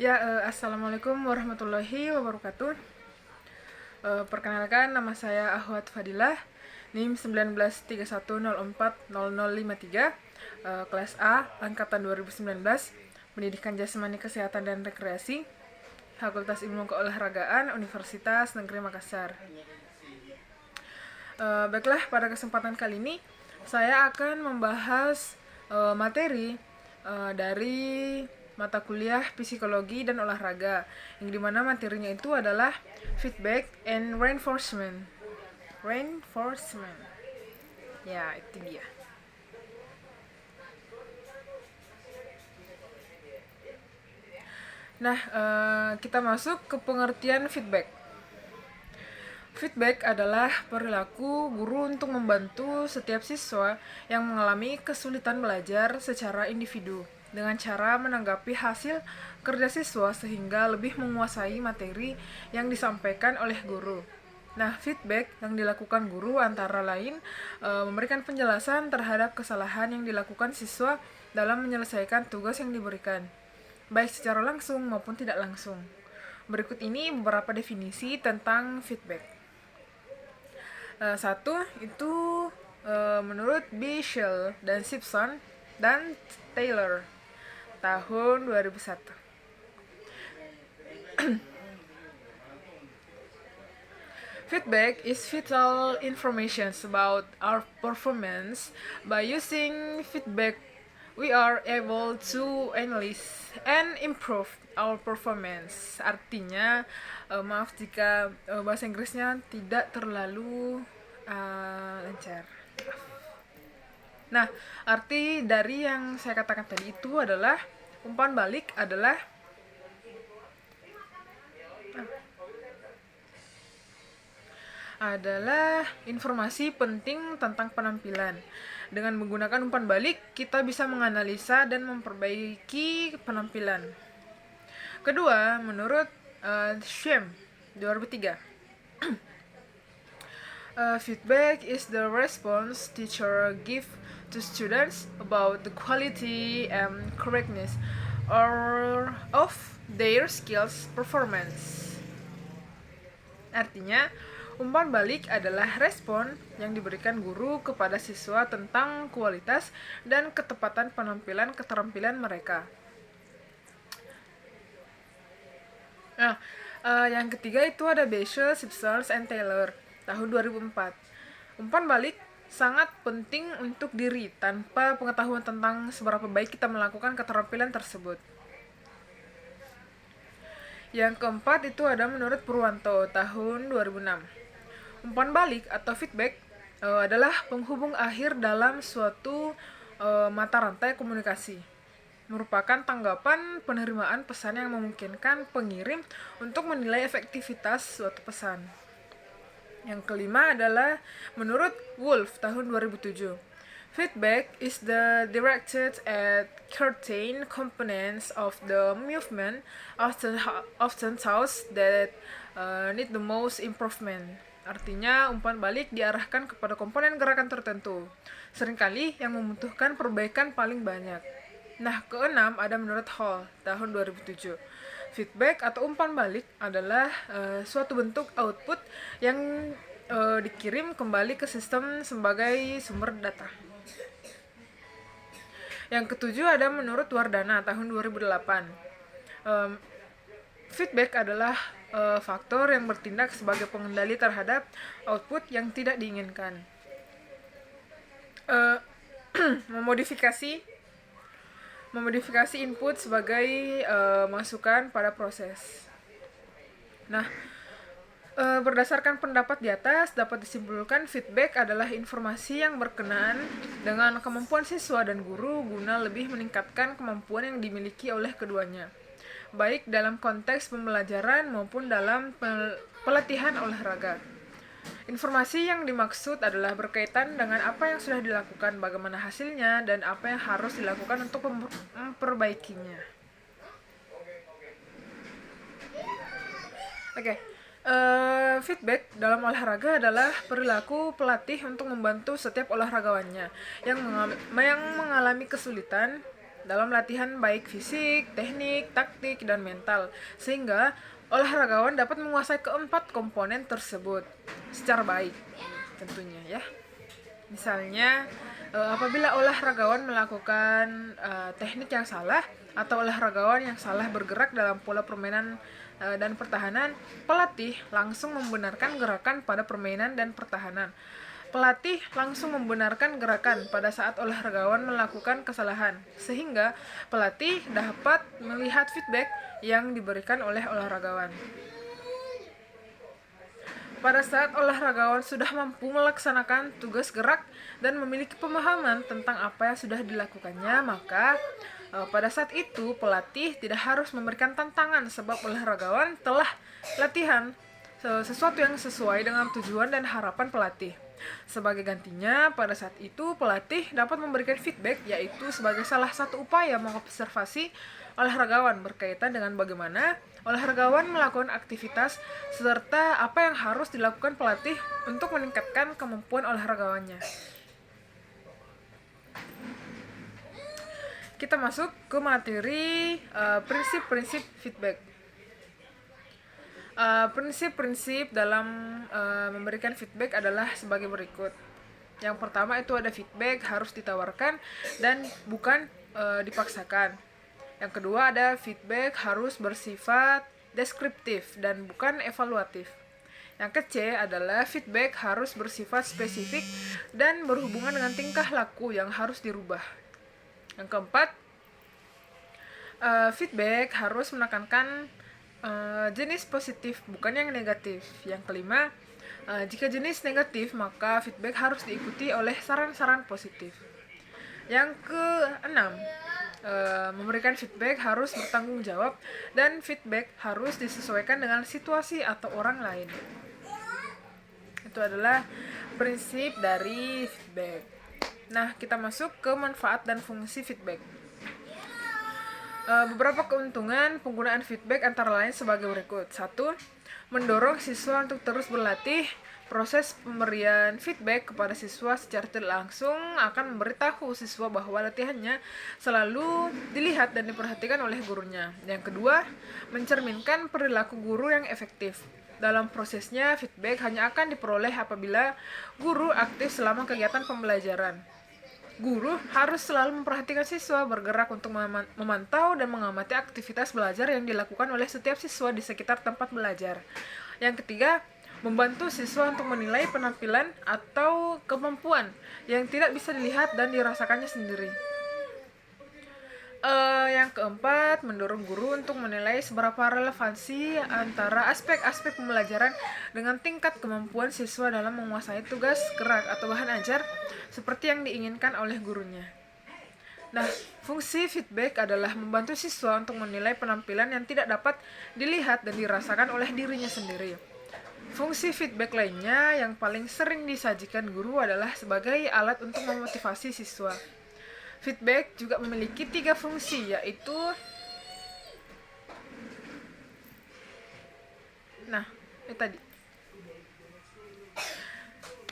Assalamualaikum warahmatullahi wabarakatuh. Perkenalkan, nama saya Ahwat Fadilah, NIM 1931040053, kelas A, angkatan 2019, Pendidikan Jasmani Kesehatan dan Rekreasi, Fakultas Ilmu Keolahragaan, Universitas Negeri Makassar. Baiklah, pada kesempatan kali ini saya akan membahas materi dari mata kuliah psikologi dan olahraga, yang dimana materinya itu adalah feedback and reinforcement. Ya, itu dia. Nah, kita masuk ke pengertian feedback. Feedback adalah perilaku guru untuk membantu setiap siswa yang mengalami kesulitan belajar secara individu dengan cara menanggapi hasil kerja siswa sehingga lebih menguasai materi yang disampaikan oleh guru. Nah, feedback yang dilakukan guru antara lain memberikan penjelasan terhadap kesalahan yang dilakukan siswa dalam menyelesaikan tugas yang diberikan, baik secara langsung maupun tidak langsung. Berikut ini beberapa definisi tentang feedback. Satu itu menurut Bichel dan Simpson dan Taylor tahun 2001. Feedback is vital information about our performance. By using feedback, we are able to analyze and improve our performance. Artinya, maaf jika bahasa Inggrisnya tidak terlalu lancar. Nah, arti dari yang saya katakan tadi itu adalah umpan balik adalah informasi penting tentang penampilan. Dengan menggunakan umpan balik, kita bisa menganalisa dan memperbaiki penampilan. Kedua, menurut Shem 2003, feedback is the response teacher give to students about the quality and correctness of their skills performance. Artinya, umpan balik adalah respon yang diberikan guru kepada siswa tentang kualitas dan ketepatan penampilan keterampilan mereka. Nah, yang ketiga itu ada Bichel, Simpson, and Taylor tahun 2004. Umpan balik sangat penting untuk diri tanpa pengetahuan tentang seberapa baik kita melakukan keterampilan tersebut. Yang keempat itu ada menurut Purwanto tahun 2006. Umpan balik atau feedback adalah penghubung akhir dalam suatu mata rantai komunikasi. Merupakan tanggapan penerimaan pesan yang memungkinkan pengirim untuk menilai efektivitas suatu pesan. Yang kelima adalah menurut Wolf tahun 2007. Feedback is the directed at certain components of the movement, often thoughts that need the most improvement. Artinya, umpan balik diarahkan kepada komponen gerakan tertentu, seringkali yang membutuhkan perbaikan paling banyak. Nah, keenam ada menurut Hall tahun 2007. Feedback atau umpan balik adalah suatu bentuk output yang dikirim kembali ke sistem sebagai sumber data. Yang ketujuh ada menurut Wardana tahun 2008. Feedback adalah faktor yang bertindak sebagai pengendali terhadap output yang tidak diinginkan. Memodifikasi input sebagai masukan pada proses. Nah, berdasarkan pendapat di atas, dapat disimpulkan feedback adalah informasi yang berkenaan dengan kemampuan siswa dan guru guna lebih meningkatkan kemampuan yang dimiliki oleh keduanya, baik dalam konteks pembelajaran maupun dalam pelatihan olahraga. Informasi yang dimaksud adalah berkaitan dengan apa yang sudah dilakukan, bagaimana hasilnya, dan apa yang harus dilakukan untuk memperbaikinya. Feedback dalam olahraga adalah perilaku pelatih untuk membantu setiap olahragawannya yang mengalami kesulitan dalam latihan baik fisik, teknik, taktik, dan mental, sehingga olahragawan dapat menguasai keempat komponen tersebut secara baik tentunya ya. Misalnya, apabila olahragawan melakukan teknik yang salah atau olahragawan yang salah bergerak dalam pola permainan dan pertahanan, pelatih langsung membenarkan gerakan pada permainan dan pertahanan. Pelatih langsung membenarkan gerakan pada saat olahragawan melakukan kesalahan, sehingga pelatih dapat melihat feedback yang diberikan oleh olahragawan. Pada saat olahragawan sudah mampu melaksanakan tugas gerak dan memiliki pemahaman tentang apa yang sudah dilakukannya, maka pada saat itu pelatih tidak harus memberikan tantangan sebab olahragawan telah latihan sesuatu yang sesuai dengan tujuan dan harapan pelatih. Sebagai gantinya, pada saat itu pelatih dapat memberikan feedback, yaitu sebagai salah satu upaya mengobservasi olahragawan berkaitan dengan bagaimana olahragawan melakukan aktivitas serta apa yang harus dilakukan pelatih untuk meningkatkan kemampuan olahragawannya. Kita masuk ke materi prinsip-prinsip feedback. Prinsip-prinsip dalam memberikan feedback adalah sebagai berikut. Yang pertama itu ada feedback harus ditawarkan dan bukan dipaksakan. Yang kedua ada feedback harus bersifat deskriptif dan bukan evaluatif. Yang ketiga adalah feedback harus bersifat spesifik dan berhubungan dengan tingkah laku yang harus dirubah. Yang keempat, feedback harus menekankan jenis positif bukan yang negatif. Yang kelima, jika jenis negatif maka feedback harus diikuti oleh saran-saran positif. Yang keenam, memberikan feedback harus bertanggung jawab dan feedback harus disesuaikan dengan situasi atau orang lain. Itu adalah prinsip dari feedback. Nah, kita masuk ke manfaat dan fungsi feedback. Beberapa keuntungan penggunaan feedback antara lain sebagai berikut. 1. Mendorong siswa untuk terus berlatih. Proses pemberian feedback kepada siswa secara tidak langsung akan memberitahu siswa bahwa latihannya selalu dilihat dan diperhatikan oleh gurunya. Yang kedua, mencerminkan perilaku guru yang efektif. Dalam prosesnya, feedback hanya akan diperoleh apabila guru aktif selama kegiatan pembelajaran. Guru harus selalu memperhatikan siswa, bergerak untuk memantau dan mengamati aktivitas belajar yang dilakukan oleh setiap siswa di sekitar tempat belajar. Yang ketiga, membantu siswa untuk menilai penampilan atau kemampuan yang tidak bisa dilihat dan dirasakannya sendiri. Yang keempat, mendorong guru untuk menilai seberapa relevansi antara aspek-aspek pembelajaran dengan tingkat kemampuan siswa dalam menguasai tugas, gerak, atau bahan ajar seperti yang diinginkan oleh gurunya. Nah, fungsi feedback adalah membantu siswa untuk menilai penampilan yang tidak dapat dilihat dan dirasakan oleh dirinya sendiri. Fungsi feedback lainnya yang paling sering disajikan guru adalah sebagai alat untuk memotivasi siswa. Feedback juga memiliki 3 fungsi, yaitu itu tadi.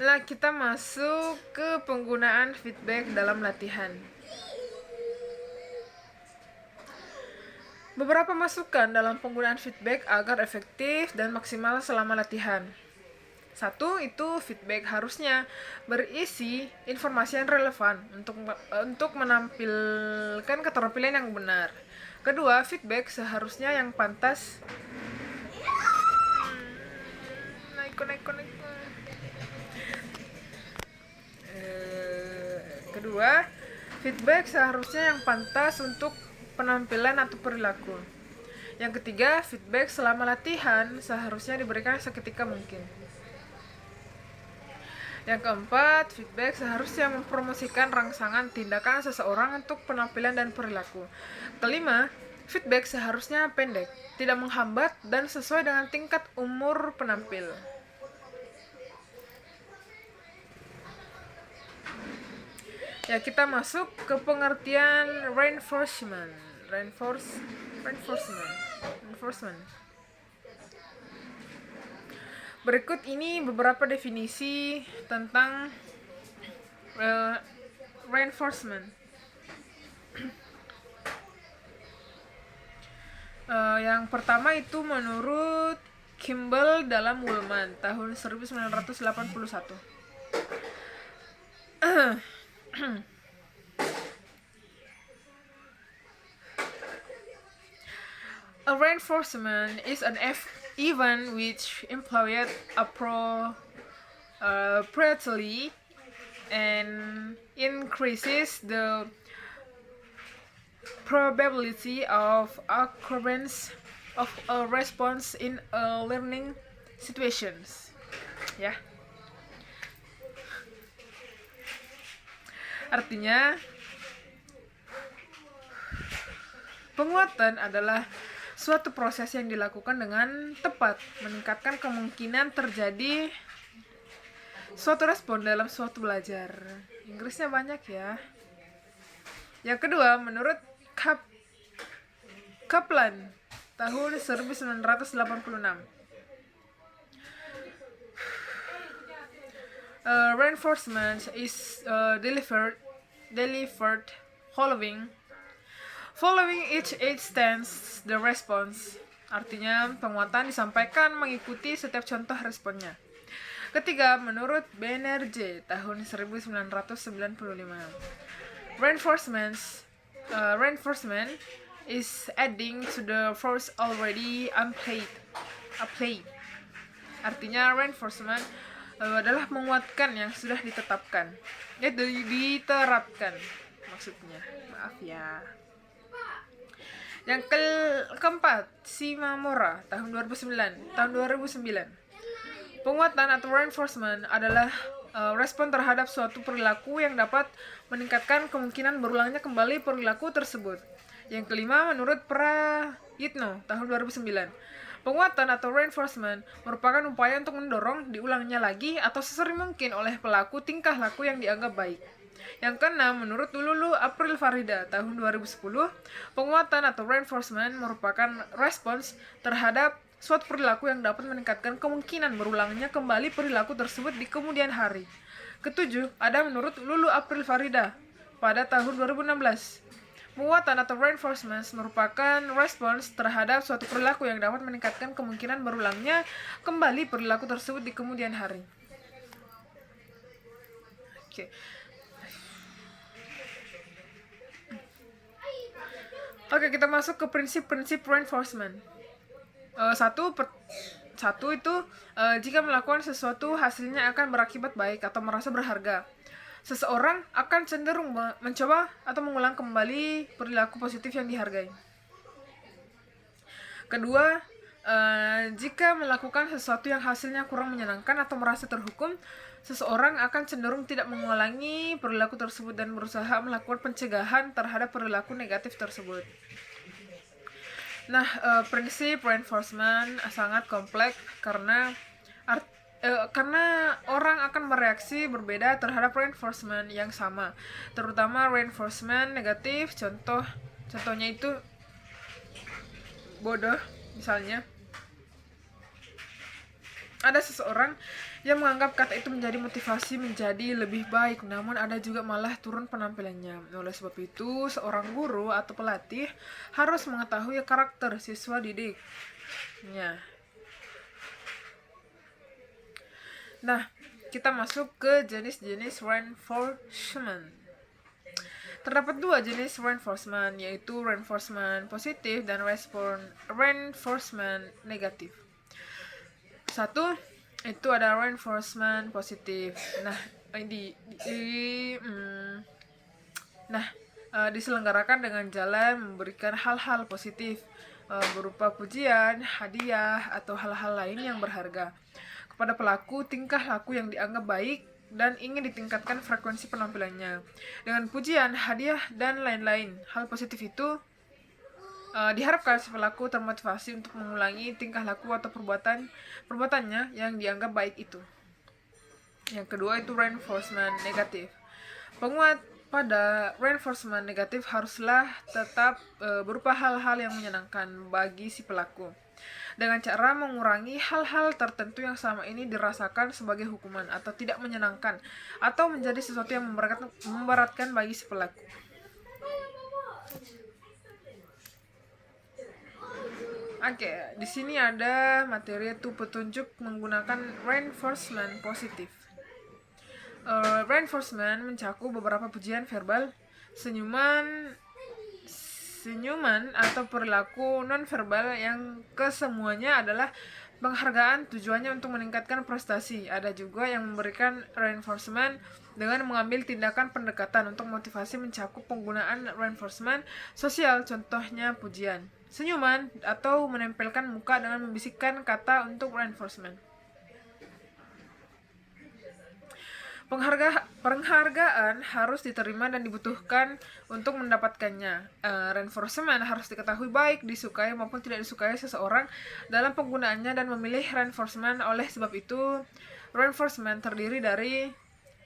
Nah, kita masuk ke penggunaan feedback dalam latihan. Beberapa masukan dalam penggunaan feedback agar efektif dan maksimal selama latihan. 1. Itu feedback harusnya berisi informasi yang relevan untuk menampilkan keterampilan yang benar. Kedua, feedback seharusnya yang pantas. Kedua, feedback seharusnya yang pantas untuk penampilan atau perilaku. Yang ketiga, feedback selama latihan seharusnya diberikan seketika mungkin. Yang keempat, feedback seharusnya mempromosikan rangsangan tindakan seseorang untuk penampilan dan perilaku. Kelima, feedback seharusnya pendek, tidak menghambat, dan sesuai dengan tingkat umur penampil. Ya, kita masuk ke pengertian reinforcement. Berikut ini beberapa definisi tentang reinforcement. Yang pertama itu menurut Kimball dalam Woolman tahun 1981. A reinforcement is an event which employed appropriately and increases the probability of occurrence of a response in a learning situations. Ya. Artinya penguatan adalah suatu proses yang dilakukan dengan tepat, meningkatkan kemungkinan terjadi suatu respon dalam suatu belajar. Inggrisnya banyak ya. Yang kedua, menurut Kaplan tahun 1986. Reinforcement is delivered following each stance the response. Artinya penguatan disampaikan mengikuti setiap contoh responnya. Ketiga, menurut Banerjee tahun 1995. Reinforcement is adding to the force already applied. Artinya reinforcement adalah menguatkan yang sudah ditetapkan. Diterapkan maksudnya. Maaf ya. Yang keempat, Shimamura tahun 2009. Penguatan atau reinforcement adalah respon terhadap suatu perilaku yang dapat meningkatkan kemungkinan berulangnya kembali perilaku tersebut. Yang kelima, menurut Prayitno tahun 2009. Penguatan atau reinforcement merupakan upaya untuk mendorong diulangnya lagi atau sesering mungkin oleh pelaku tingkah laku yang dianggap baik. Yang keenam, menurut Lulu April Farida tahun 2010, penguatan atau reinforcement merupakan respons terhadap suatu perilaku yang dapat meningkatkan kemungkinan berulangnya kembali perilaku tersebut di kemudian hari. Ketujuh, ada menurut Lulu April Farida pada tahun 2016. Penguatan atau reinforcement merupakan respons terhadap suatu perilaku yang dapat meningkatkan kemungkinan berulangnya kembali perilaku tersebut di kemudian hari. Oke, kita masuk ke prinsip-prinsip reinforcement. Satu itu jika melakukan sesuatu hasilnya akan berakibat baik atau merasa berharga. Seseorang akan cenderung mencoba atau mengulang kembali perilaku positif yang dihargai. Kedua, jika melakukan sesuatu yang hasilnya kurang menyenangkan atau merasa terhukum, seseorang akan cenderung tidak mengulangi perilaku tersebut dan berusaha melakukan pencegahan terhadap perilaku negatif tersebut. Nah, prinsip reinforcement sangat kompleks karena orang akan bereaksi berbeda terhadap reinforcement yang sama, terutama reinforcement negatif. Contohnya itu bodoh. Misalnya, ada seseorang yang menganggap kata itu menjadi motivasi menjadi lebih baik, namun ada juga malah turun penampilannya. Oleh sebab itu, seorang guru atau pelatih harus mengetahui karakter siswa didiknya. Nah, kita masuk ke jenis-jenis reinforcement. Terdapat dua jenis reinforcement, yaitu reinforcement positif dan reinforcement negatif. Satu, itu ada reinforcement positif. Diselenggarakan dengan jalan memberikan hal-hal positif berupa pujian, hadiah, atau hal-hal lain yang berharga pada pelaku tingkah laku yang dianggap baik dan ingin ditingkatkan frekuensi penampilannya. Dengan pujian, hadiah, dan lain-lain, hal positif itu diharapkan si pelaku termotivasi untuk mengulangi tingkah laku atau perbuatannya yang dianggap baik itu. Yang kedua itu reinforcement negatif. Penguat pada reinforcement negatif haruslah tetap berupa hal-hal yang menyenangkan bagi si pelaku, dengan cara mengurangi hal-hal tertentu yang selama ini dirasakan sebagai hukuman atau tidak menyenangkan atau menjadi sesuatu yang memberatkan bagi si pelaku. Oke, di sini ada materi itu petunjuk menggunakan reinforcement positif. Reinforcement mencakup beberapa pujian verbal, senyuman, atau perilaku nonverbal yang kesemuanya adalah penghargaan tujuannya untuk meningkatkan prestasi. Ada juga yang memberikan reinforcement dengan mengambil tindakan pendekatan untuk motivasi mencakup penggunaan reinforcement sosial, contohnya pujian, senyuman, atau menempelkan muka dengan membisikkan kata untuk reinforcement. Penghargaan harus diterima dan dibutuhkan untuk mendapatkannya. Reinforcement harus diketahui baik, disukai maupun tidak disukai seseorang dalam penggunaannya dan memilih reinforcement. Oleh sebab itu, reinforcement terdiri dari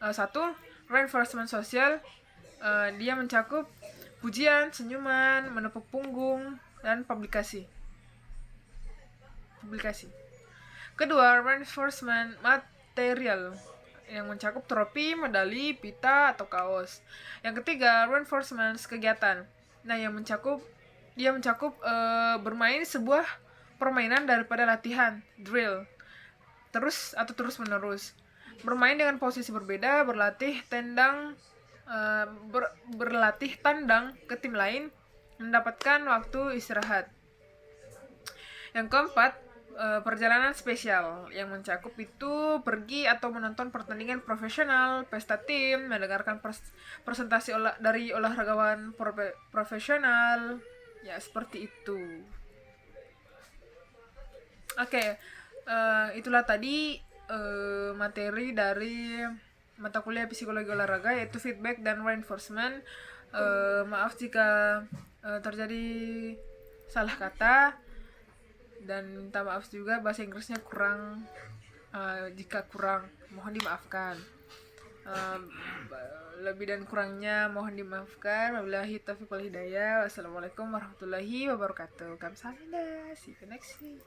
satu, reinforcement sosial. Dia mencakup pujian, senyuman, menepuk punggung, dan publikasi. Kedua, reinforcement material yang mencakup trofi, medali, pita, atau kaos. Yang ketiga, reinforcement kegiatan. Nah, dia mencakup bermain sebuah permainan daripada latihan, drill, terus menerus. Bermain dengan posisi berbeda, berlatih tandang ke tim lain, mendapatkan waktu istirahat. Yang keempat, perjalanan spesial yang mencakup itu pergi atau menonton pertandingan profesional, pesta tim, mendengarkan presentasi dari olahragawan profesional, ya seperti itu. Oke, itulah tadi materi dari mata kuliah psikologi olahraga, yaitu feedback dan reinforcement. Maaf jika terjadi salah kata, dan minta maaf juga bahasa Inggrisnya kurang, jika kurang mohon dimaafkan. Lebih dan kurangnya mohon dimaafkan. Wabillahi taufiq wal hidayah. Wassalamualaikum warahmatullahi wabarakatuh. Kamsahamnida. See you next week.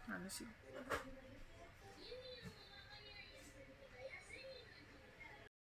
Mana sih?